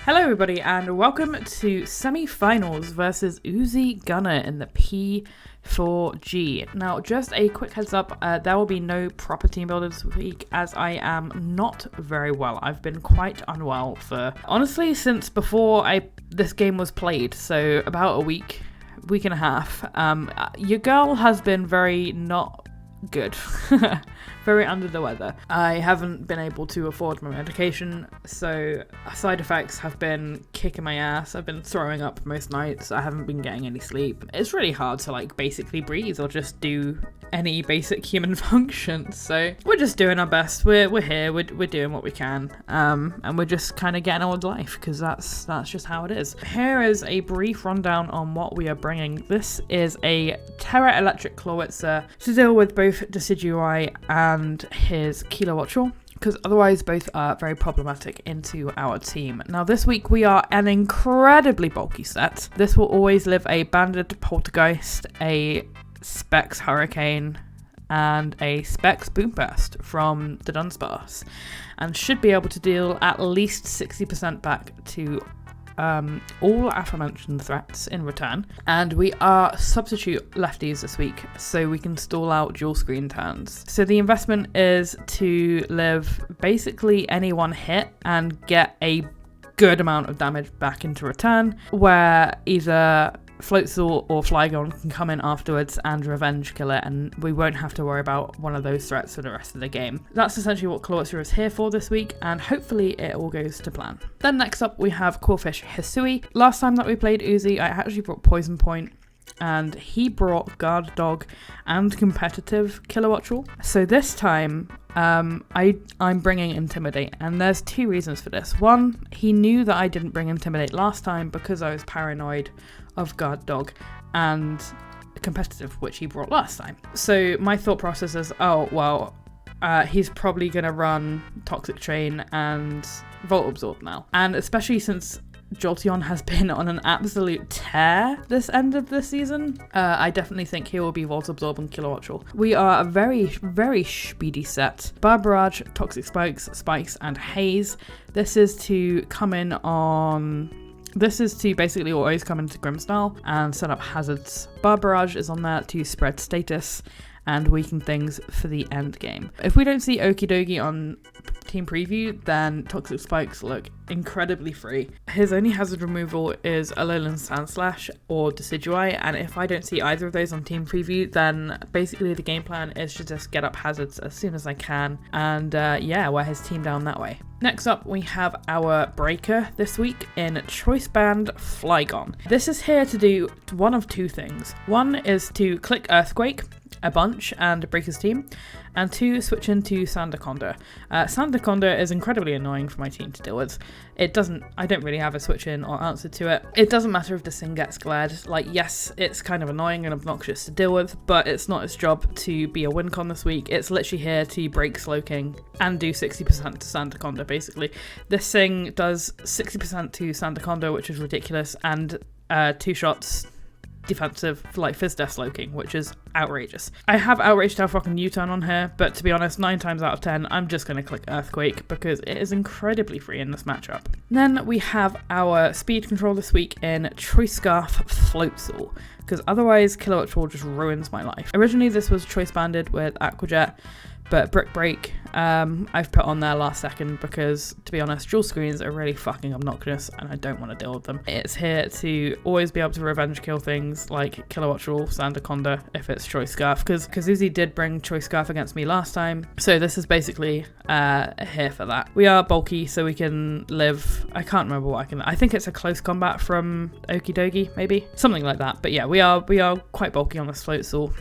Hello everybody and welcome to semi-finals versus Uzi Gunner in the P4G. Now just a quick heads up, there will be no proper team builder this week as I am not very well. I've been quite unwell for, honestly, since before this game was played, so about a week and a half. Your girl has been very not good. Very under the weather. I haven't been able to afford my medication, so side effects have been kicking my ass. I've been throwing up most nights. I haven't been getting any sleep. It's really hard to basically breathe or just do any basic human functions. So we're just doing our best. We're here. We're doing what we can, and we're just kind of getting on with life because that's just how it is. Here is a brief rundown on what we are bringing. This is a Terra Electric Floatzel to deal with both Decidueye and his Kilowattrel, because otherwise both are very problematic into our team. Now this week we are an incredibly bulky set. This will always live a Banded Poltergeist, a Specs Hurricane, and a Specs Boomburst from the Dunsparce, and should be able to deal at least 60% back to all aforementioned threats in return. And we are substitute lefties this week, so we can stall out dual screen turns. So the investment is to live basically any one hit and get a good amount of damage back into return, where either Floatzel or Flygon can come in afterwards and revenge kill it, and we won't have to worry about one of those threats for the rest of the game. That's essentially what Clawitzer is here for this week, and hopefully it all goes to plan. Then next up we have Corfish Hisui. Last time that we played Uzi, I actually brought Poison Point, and he brought Guard Dog and competitive Kilowattrel. So this time I'm bringing Intimidate, and there's two reasons for this. One, he knew that I didn't bring Intimidate last time because I was paranoid of Guard Dog and competitive, which he brought last time. So my thought process is, he's probably going to run Toxic Train and Volt Absorb now. And especially since Jolteon has been on an absolute tear this end of the season, I definitely think he will be Volt Absorb and Kilowattrel. We are a very, very speedy set. Barbarage, Toxic Spikes, and Haze. This is to basically always come into Grimmsnarl and set up hazards. Barbarage is on there to spread status and weaken things for the end game. If we don't see Okie Dokie on team preview, then Toxic Spikes look incredibly free. His only hazard removal is Alolan Sandslash or Decidueye, and if I don't see either of those on team preview, then basically the game plan is to just get up hazards as soon as I can and wear his team down that way. Next up, we have our Breaker this week in Choice Band Flygon. This is here to do one of two things. One is to click Earthquake a bunch and break his team, and two, switch into Sandaconda. Sandaconda is incredibly annoying for my team to deal with. I don't really have a switch in or answer to it. It doesn't matter if the Sing gets glared. Yes, it's kind of annoying and obnoxious to deal with, but it's not its job to be a win con this week. It's literally here to break Slowking and do 60% to Sandaconda, basically. This Sing does 60% to Sandaconda, which is ridiculous, and 2 shots defensive for Fizz Death Slowking, which is outrageous. I have Outrage Delphoc and U-Turn on here, but to be honest, 9 times out of 10, I'm just going to click Earthquake because it is incredibly free in this matchup. Then we have our speed control this week in Choice Scarf Floatzel, because otherwise Kilowattrel just ruins my life. Originally this was Choice Banded with Aquajet, but Brick Break I've put on there last second because, to be honest, dual screens are really fucking obnoxious and I don't want to deal with them. It's here to always be able to revenge kill things like Kilowattrel, Sandaconda if it's Choice Scarf, because Uzi did bring Choice Scarf against me last time, so this is basically here for that. We are bulky, so we can live, I can't remember what I think it's a close combat from Okie Dokie, maybe? Something like that, but yeah, we are quite bulky on this Floatzel,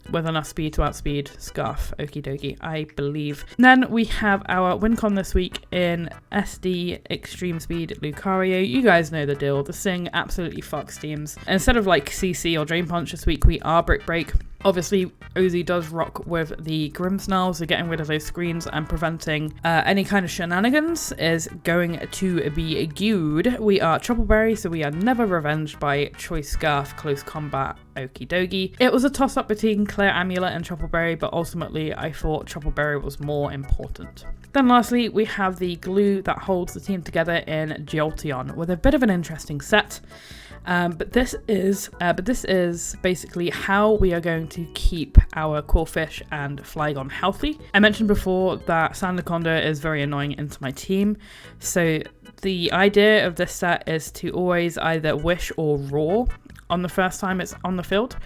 with enough speed to outspeed Scarf Okie Dokie, I believe. Then we have our win con this week in SD Extreme Speed Lucario. You guys know the deal. The Sing absolutely fucks teams. Instead of CC or Drain Punch this week, we are Brick Break. Obviously, Uzi does rock with the Grimmsnarl, so getting rid of those screens and preventing any kind of shenanigans is going to be good. We are Troppleberry, so we are never revenged by Choice Scarf Close Combat Okie Dokie. It was a toss-up between Clear Amulet and Troppleberry, but ultimately I thought Troppleberry was more important. Then lastly, we have the glue that holds the team together in Jolteon, with a bit of an interesting set. But this is basically how we are going to keep our Corphish and Flygon healthy. I mentioned before that Sandaconda is very annoying into my team, so the idea of this set is to always either Wish or Roar on the first time it's on the field.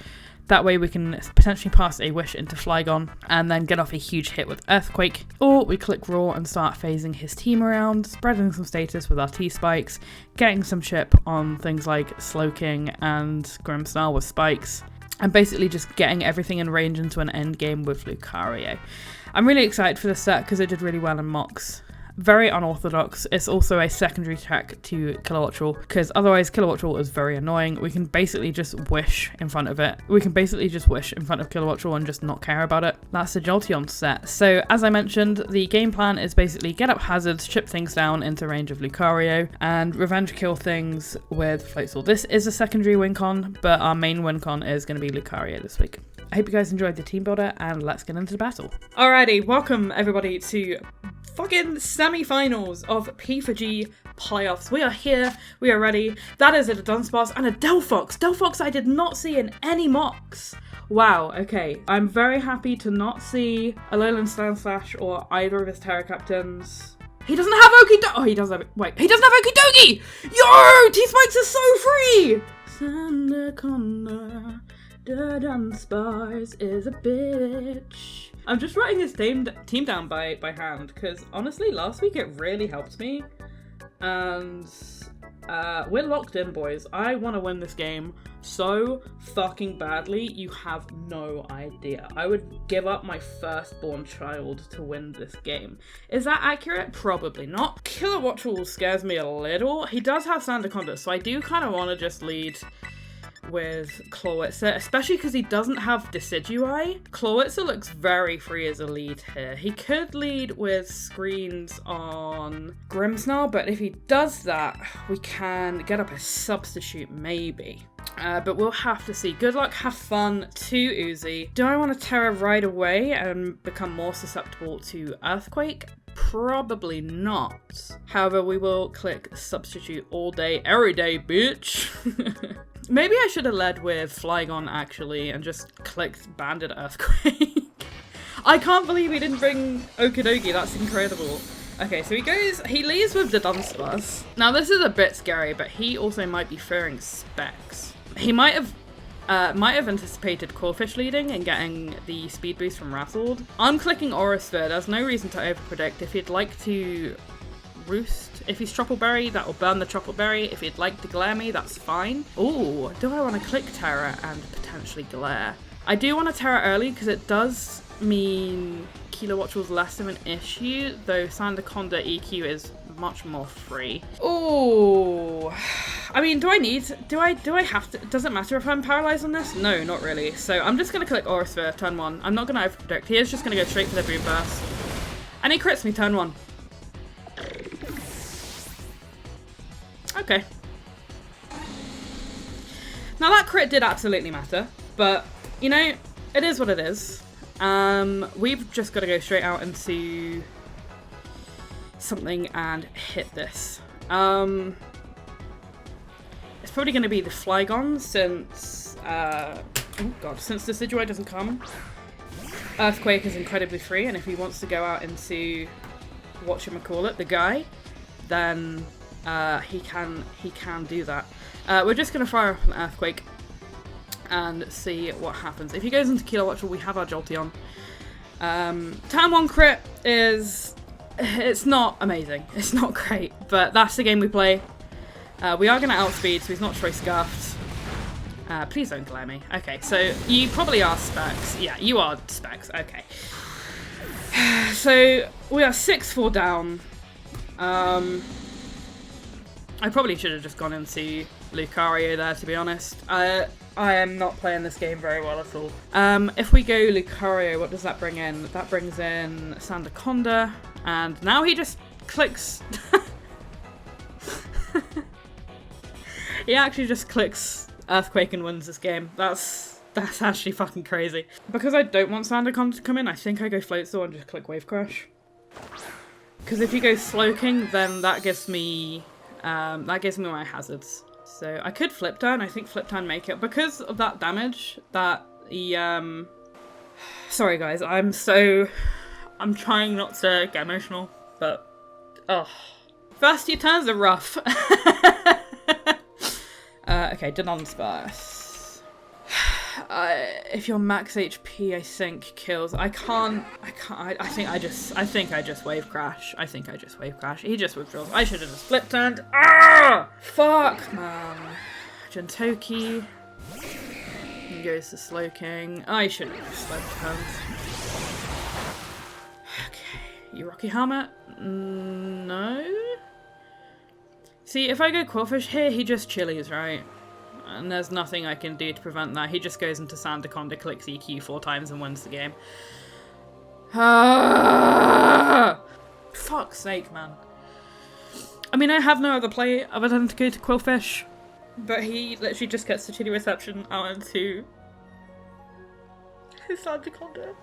That way we can potentially pass a Wish into Flygon and then get off a huge hit with Earthquake. Or we click Roar and start phasing his team around, spreading some status with our T-Spikes, getting some chip on things like Slowking and Grimmsnarl with Spikes, and basically just getting everything in range into an end game with Lucario. I'm really excited for this set because it did really well in mocks. Very unorthodox. It's also a secondary attack to Kilowattrel, because otherwise Kilowattrel is very annoying. We can basically just wish in front of it. We can basically just wish in front of Kilowattrel and just not care about it. That's the Jolteon set. So as I mentioned, the game plan is basically get up hazards, chip things down into range of Lucario, and revenge kill things with Floatzel. This is a secondary win con, but our main win con is going to be Lucario this week. I hope you guys enjoyed the team builder, and let's get into the battle. Alrighty, welcome everybody to fucking semi-finals of P4G playoffs. We are here, we are ready. That is a Dunsparce and a Delphox. Delphox I did not see in any mocks. Wow, okay. I'm very happy to not see Alolan Sandslash or either of his Terra Captains. He doesn't have Okidogi! Oh, he does have it. Wait, he doesn't have Okidogi! Yo! T-Spikes are so free! Sandaconda, the Dunsparce is a bitch. I'm just writing his team down by hand, because honestly, last week it really helped me. And we're locked in, boys. I want to win this game so fucking badly, you have no idea. I would give up my firstborn child to win this game. Is that accurate? Probably not. Kilowattrel scares me a little. He does have Sandaconda, so I do kind of want to just lead with Clawitzer, especially because he doesn't have Decidueye. Clawitzer looks very free as a lead here. He could lead with screens on Grimmsnarl, but if he does that, we can get up a substitute maybe. But we'll have to see. Good luck, have fun to Uzi. Do I want to Terra right away and become more susceptible to Earthquake? Probably not. However, we will click substitute all day, every day, bitch. Maybe I should have led with Flygon actually and just clicked Banded Earthquake. I can't believe he didn't bring Okidogi, that's incredible. Okay, so he leads with the Dunsparce. Now this is a bit scary, but he also might be fearing Specs. He might have anticipated Corphish leading and getting the speed boost from Rattled. I'm clicking Aura Sphere, there's no reason to overpredict. If you'd like to Roost, if he's Troppleberry, that will burn the Troppleberry. If you'd like to Glare me, that's fine. Ooh, do I want to click Terra and potentially Glare? I do want to Terra early because it does mean Kilowattrel's less of an issue, though Sandaconda EQ is much more free. Ooh, I mean, do I have to, does it matter if I'm paralyzed on this? No, not really. So I'm just going to click Aura Sphere, turn 1. I'm not going to overpredict. He is just going to go straight for the Boom Burst. And he crits me turn 1. Okay. Now that crit did absolutely matter, but, you know, it is what it is. We've just got to go straight out into something and hit this. It's probably going to be the Flygon since, oh god, since Decidueye doesn't come. Earthquake is incredibly free, and if he wants to go out into whatchamacallit, the guy, then he can do that. We're just going to fire up an Earthquake and see what happens. If he goes into Kilowattrel, we have our Jolteon. Turn 1 crit it's not amazing. It's not great, but that's the game we play. We are going to outspeed, so he's not choice scarfed. Please don't glare me. Okay, so you probably are Specs. Yeah, you are Specs. Okay. So we are 6-4 down. I probably should have just gone into Lucario there, to be honest. I am not playing this game very well at all. If we go Lucario, what does that bring in? That brings in Sandaconda, and now he just clicks... He actually just clicks Earthquake and wins this game. That's actually fucking crazy. Because I don't want Sandaconda to come in, I think I go Floatzel and just click Wave Crash. Because if he goes Slowking, then that gives me my hazards. So I could flip down. I think flip down make it because of that damage that he sorry guys, I'm trying not to get emotional, but oh, first few turns are rough. Okay, Denon Sparse. If you're max HP, I think kills. I think I just wave crash. He just withdraws. I should have just flip turned. Ah! Fuck, man. Jintoki. He goes to Slowking. I should have just slow turned. Okay. You Rocky Helmet? No? See, if I go Quillfish here, he just chilies, right? And there's nothing I can do to prevent that. He just goes into Sandaconda, clicks EQ 4 times and wins the game. Ah! Fuck's sake, man. I mean, I have no other play other than to go to Quillfish. But he literally just gets the chili reception out into his Sandaconda.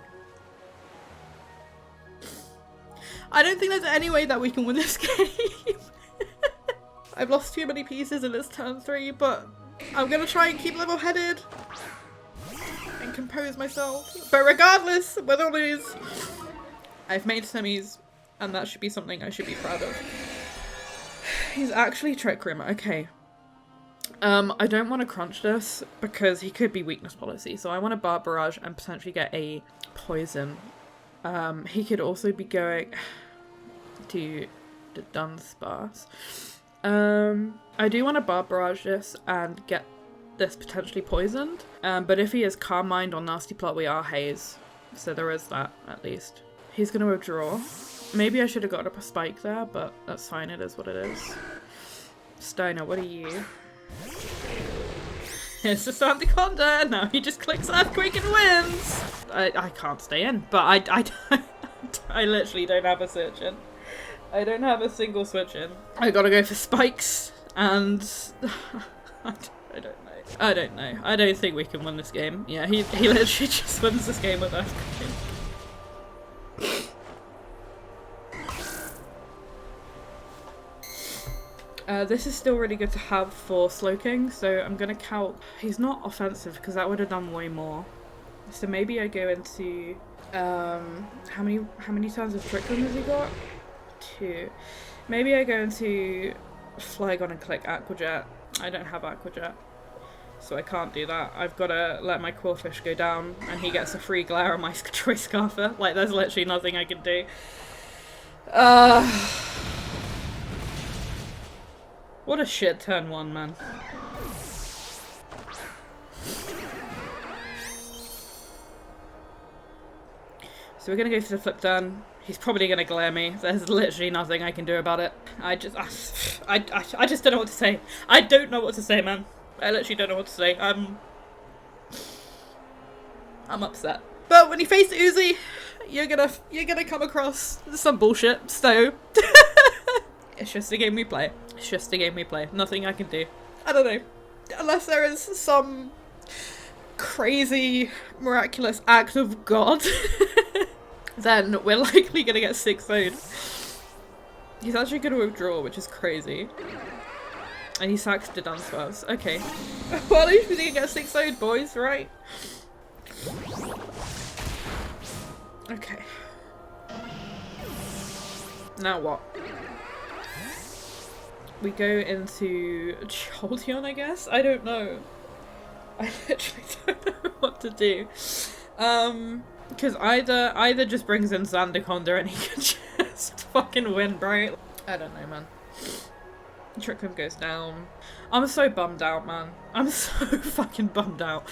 I don't think there's any way that we can win this game. I've lost too many pieces in this turn 3, but I'm gonna try and keep level-headed and compose myself. But regardless, win or lose, I've made semis, and that should be something I should be proud of. He's actually Trick Room. Okay. I don't want to crunch this because he could be weakness policy, so I want to Barb Barrage and potentially get a poison. He could also be going to the Dunsparce. I do want to Barb Barrage this and get this potentially poisoned. But if he is Calm Mind or Nasty Plot, we are Haze. So there is that, at least. He's going to withdraw. Maybe I should have got up a spike there, but that's fine, it is what it is. Steiner, what are you? It's the Sandaconda! Now he just clicks Earthquake and wins! I can't stay in, but I literally don't have a switch in. I don't have a single switch in. I gotta go for spikes, and I don't know. I don't think we can win this game. Yeah, he literally just wins this game with Earthquake. This is still really good to have for Slowking, so I'm gonna count. He's not offensive because that would have done way more. So maybe I go into how many turns of Trick Room has he got? 2. Maybe I go into Flygon and click Aquajet. I don't have Aquajet, so I can't do that. I've got to let my Quillfish go down, and he gets a free glare on my Choice Scarfer. Like, there's literally nothing I can do. What a shit turn 1, man. So we're gonna go for the flip turn. He's probably gonna glare me. There's literally nothing I can do about it. I just don't know what to say. I don't know what to say, man. I literally don't know what to say. I'm upset. But when you face Uzi, you're gonna come across some bullshit. So it's just a game we play. It's just a game we play. Nothing I can do. I don't know. Unless there is some crazy, miraculous act of God, then we're likely gonna get 6-0'd. He's actually gonna withdraw, which is crazy. And he sacks the Dunsparce. Okay. Well, at least we didn't get 6-0'd, boys, right? Okay. Now what? We go into Jolteon, I guess? I don't know. I literally don't know what to do. Because either just brings in Sandaconda and he can just fucking win, bro. I don't know, man. Trick Room goes down. I'm so bummed out, man. I'm so fucking bummed out.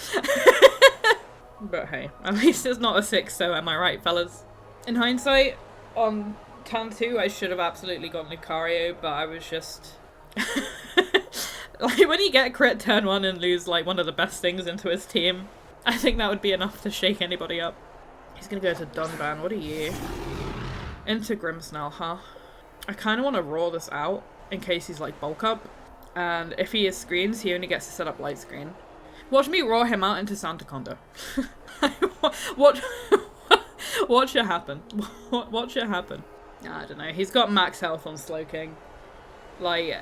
But hey, at least it's not a 6-0, am I right, fellas? In hindsight, on turn 2, I should have absolutely gone Lucario, but I was just... Like, when you get crit turn 1 and lose, like, one of the best things into his team, I think that would be enough to shake anybody up. He's gonna go to Dunban, what are you? Into Grimmsnarl, huh? I kinda wanna roar this out, in case he's, like, bulk up. And if he is screens, he only gets to set up light screen. Watch me roar him out into Sandaconda. Watch it happen. Watch it happen. I don't know. He's got max health on Slowking. Like,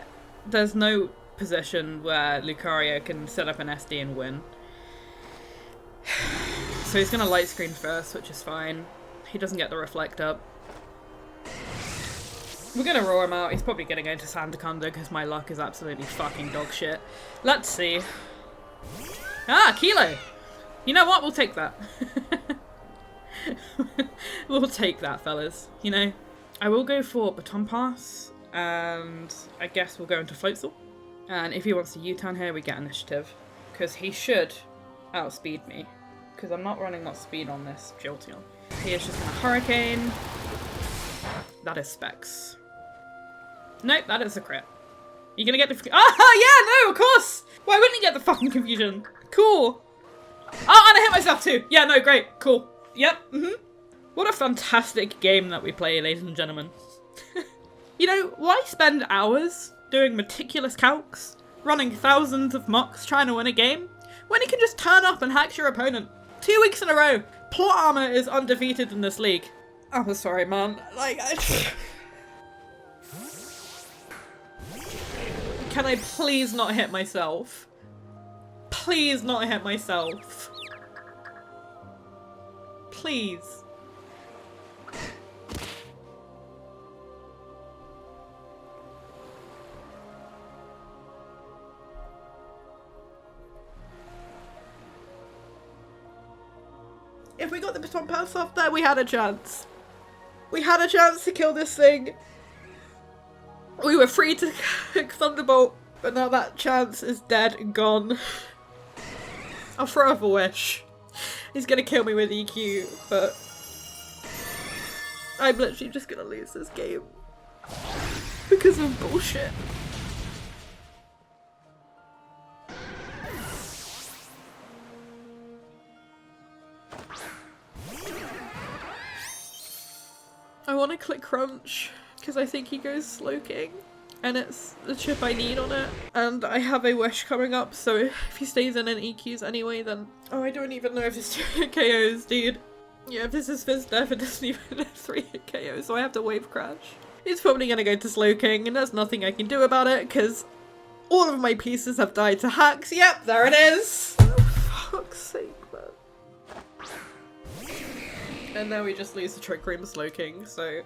there's no position where Lucario can set up an SD and win. So he's going to light screen first, which is fine. He doesn't get the reflect up. We're going to roar him out. He's probably going to go into Sandaconda because my luck is absolutely fucking dog shit. Let's see. Ah, Kilo! You know what? We'll take that. We'll take that, fellas. You know? I will go for Baton Pass, and I guess we'll go into Floatzel. And if he wants to U-turn here, we get initiative. Because he should outspeed me. Because I'm not running much speed on this Jolteon. He is just going to Hurricane. That is Specs. Nope, that is a crit. You're gonna get the... Ah, yeah, no, of course! Why wouldn't you get the fucking confusion? Cool. Oh, and I hit myself too. Yeah, no, great. Cool. Yep, What a fantastic game that we play, ladies and gentlemen. You know, why spend hours doing meticulous calcs, running thousands of mocks trying to win a game, when you can just turn up and hack your opponent? 2 weeks in a row. Plot Armor is undefeated in this league. I'm sorry, man. Like, Can I please not hit myself? Please not hit myself. Please. If we got the Baton Pass off there, we had a chance. We had a chance to kill this thing. We were free to Thunderbolt, but now that chance is dead and gone. I'll throw up a wish. He's gonna kill me with EQ, but I'm literally just gonna lose this game because of bullshit. I want to click Crunch because I think he goes Slowking and it's the chip I need on it, and I have a wish coming up, so if he stays in and EQs anyway, then... Oh, I don't even know if it's 2 KOs, dude. Yeah, if this is Fizz Death, it doesn't even have 3 KOs, so I have to Wave Crash. He's probably gonna go to Slowking, and there's nothing I can do about it because all of my pieces have died to hacks. Yep, there it is! Oh, fuck's sake, man. And now we just lose the Trick Room Slowking, so...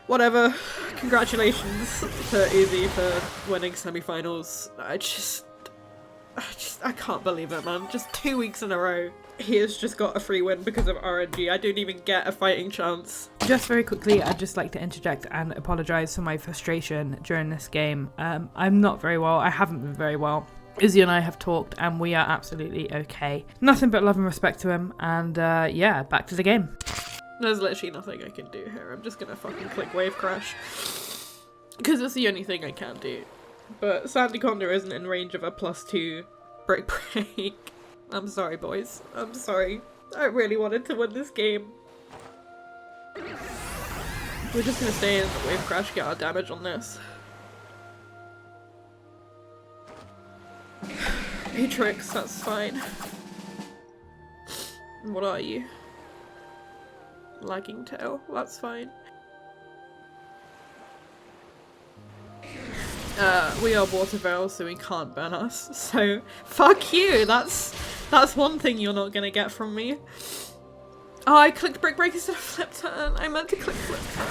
Whatever. Congratulations to Uzi for winning semi-finals. I can't believe it, man. Just 2 weeks in a row. He has just got a free win because of RNG. I don't even get a fighting chance. Just very quickly, I'd just like to interject and apologise for my frustration during this game. I'm not very well. I haven't been very well. Uzi and I have talked and we are absolutely okay. Nothing but love and respect to him, and yeah, back to the game. There's literally nothing I can do here. I'm just gonna fucking click Wave Crash because it's the only thing I can do. But Sandaconda isn't in range of a +2 Brick Break. I'm sorry, boys. I'm sorry. I really wanted to win this game. We're just gonna stay in the Wave Crash, get our damage on this. Matrix, that's fine. What are you? Lagging tail, that's fine. We are Water Veil, so he can't ban us, so fuck you, that's one thing you're not gonna get from me. Oh, I clicked Brick Break instead of Flip Turn. I meant to click Flip Turn.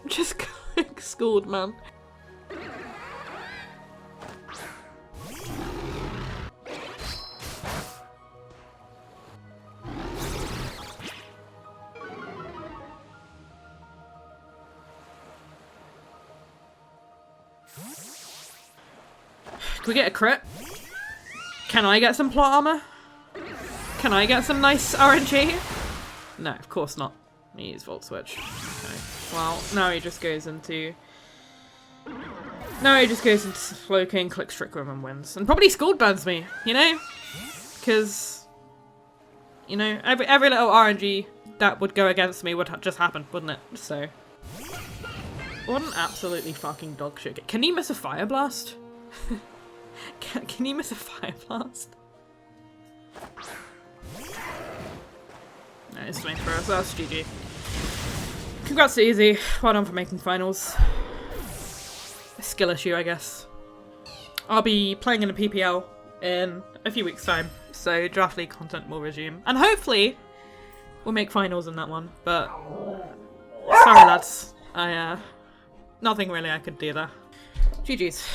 Just click Schooled, man. Can we get a crit? Can I get some plot armor? Can I get some nice RNG? No, of course not. He needs Volt Switch. Okay. Well, now he just goes into... Now he just goes into Slowking, clicks Trick Room and wins. And probably Scald bans me, you know? Because, you know, every little RNG that would go against me would just happen, wouldn't it? So... What an absolutely fucking dog shit. Can he miss a Fire Blast? Can you miss a fire blast? No, it's flamethrower, so that's GG. Congrats to Easy. Well done for making finals. A skill issue, I guess. I'll be playing in a PPL in a few weeks' time, so Draft League content will resume. And hopefully, we'll make finals in that one, but sorry lads, nothing really I could do there. GG's.